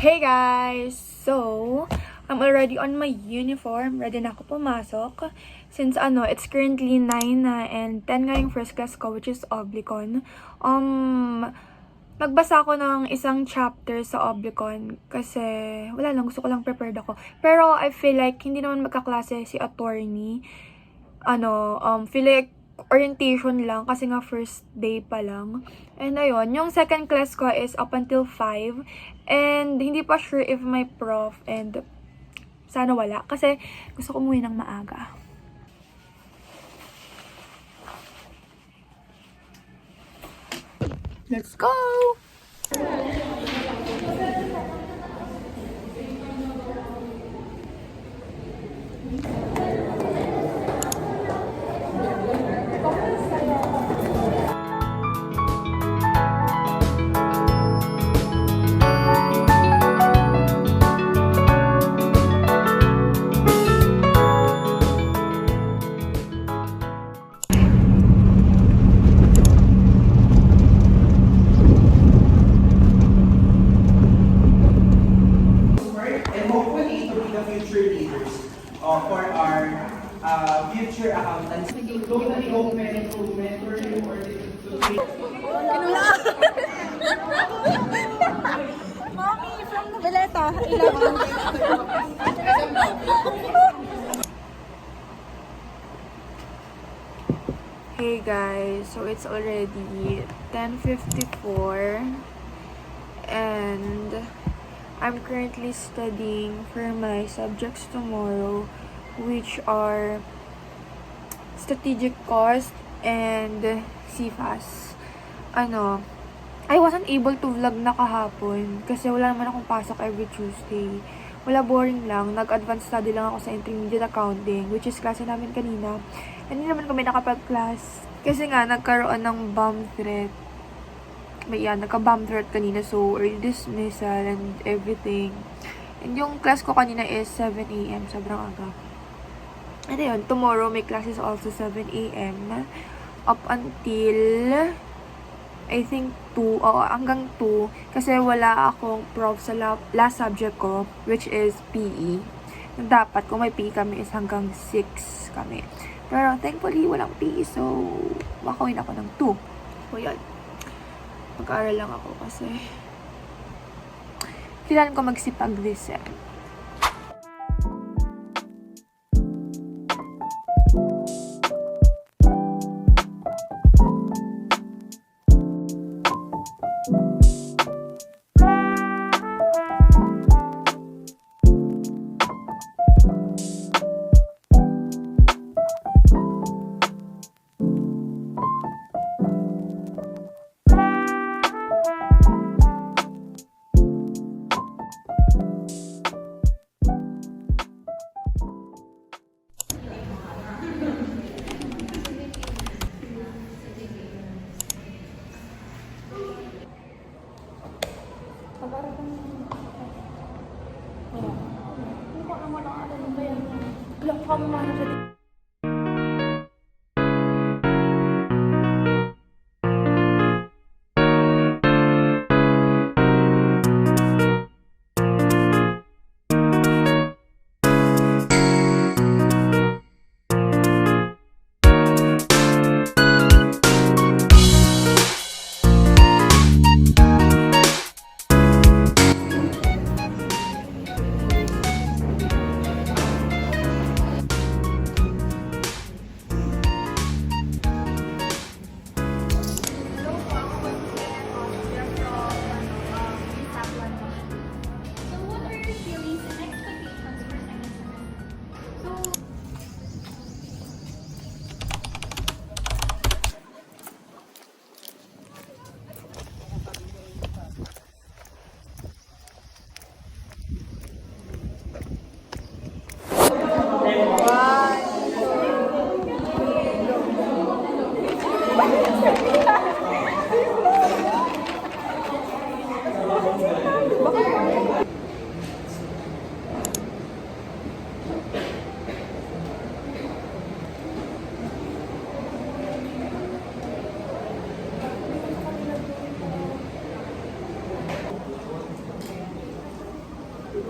Hey guys! So, I'm already on my uniform. Ready na ako pumasok. Since it's currently 9 na and 10 nga yung first class ko, which is Oblicon. Magbasa ako ng isang chapter sa Oblicon kasi wala lang, gusto ko lang prepared ako. Pero I feel like hindi naman magkaklase si attorney. Feel like orientation lang kasi nga first day pa lang. And ayun, yung second class ko is up until 5. And hindi pa sure if may prof and sana wala kasi gusto ko umuwi ng maaga. Let's go! For our future accountants. Totally open to mentor you or Mommy from Noveleta. Hey guys, so it's already 10:54 and I'm currently studying for my subjects tomorrow, which are strategic cost and CFAS. I wasn't able to vlog na kahapon kasi wala naman akong pasok every Tuesday. Wala, boring lang. Nag-advanced study lang ako sa intermediate accounting, which is klase namin kanina. Hindi naman kami nakapag-class kasi nga nagkaroon ng bomb threat. Nagka-bomb threat kanina, so early dismissal and everything. And yung class ko kanina is 7 AM, sobrang aga. And ayun, tomorrow may classes also 7 AM up until I think 2, hanggang 2 kasi wala akong prof sa last subject ko, which is PE. Dapat kung may PE kami is hanggang 6 kami. Pero thankfully walang PE, so makawin ako ng 2. So yun. Mag-aaral lang ako kasi kailangan ko magsipag this sem.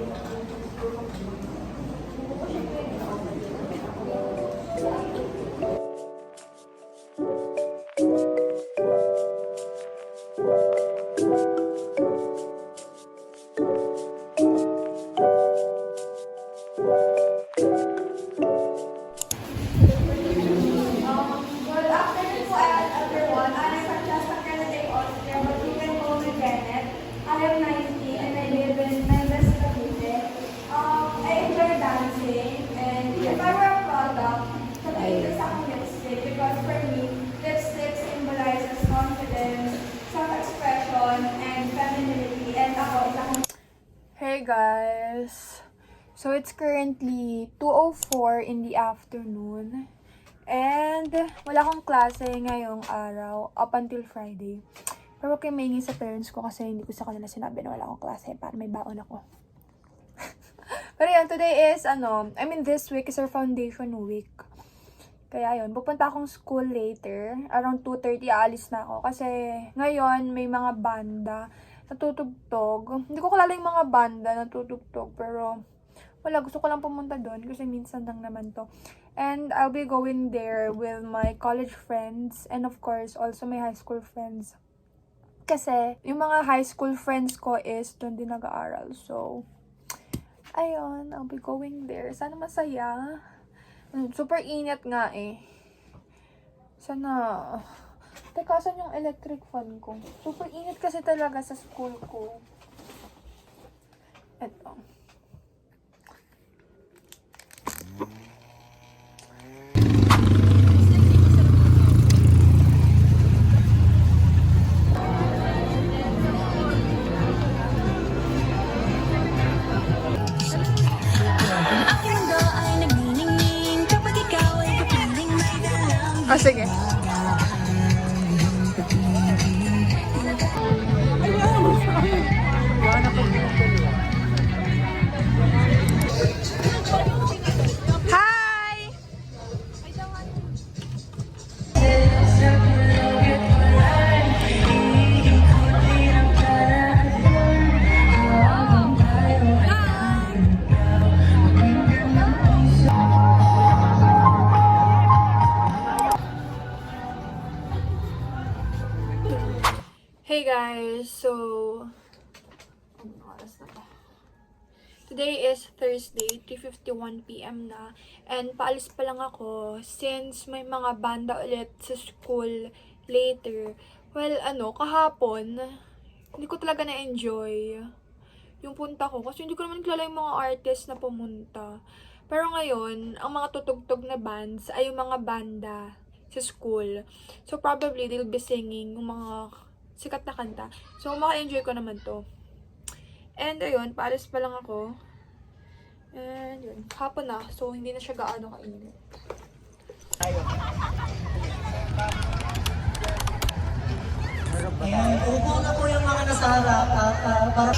Good afternoon po everyone. I am Francesca Canade Austria, but you can call me Janet. I am 19 and I live in Mendes, Cavite. I enjoy dancing, and if I were a product, sabihin sa akong lipstick because for me, lipstick symbolizes confidence, self-expression, and femininity. And ako, isa akong Hey guys! So it's currently 2:04 in the afternoon. And wala akong klase ngayong araw up until Friday. Pero okay, maingi sa parents ko kasi hindi ko sa kanila sinabi na wala akong klase para may baon ako. Pero yan, today is this week is our foundation week. Kaya yun, pupunta akong school later. Around 2:30 aalis na ako. Kasi ngayon may mga banda natutugtog. Hindi ko kilala yung mga banda natutugtog. Pero wala, gusto ko lang pumunta doon kasi minsan lang naman to. And I'll be going there with my college friends and of course also my high school friends. Kasi yung mga high school friends ko is doon din nag-aaral. So, ayun, I'll be going there. Sana masaya. Super init nga eh. Sana... Teka, saan yung electric fan ko? Super init kasi talaga sa school ko. Eto. Oh, sige. Hi! Hey guys, so anong oras na ba? Today is Thursday, 3:51 PM na, and paalis pa lang ako since may mga banda ulit sa school later. Well, kahapon, hindi ko talaga na-enjoy yung punta ko kasi hindi ko naman kilala yung mga artist na pumunta. Pero ngayon, ang mga tutugtog na bands ay yung mga banda sa school. So probably they'll be singing yung mga sikat na kanta. So, maka-enjoy ko naman to. And, ayun, paalis pa lang ako. And, yun, hapon na. So, hindi na siya gaano kainit. Ayan, upo na po yung mga nasa harap at para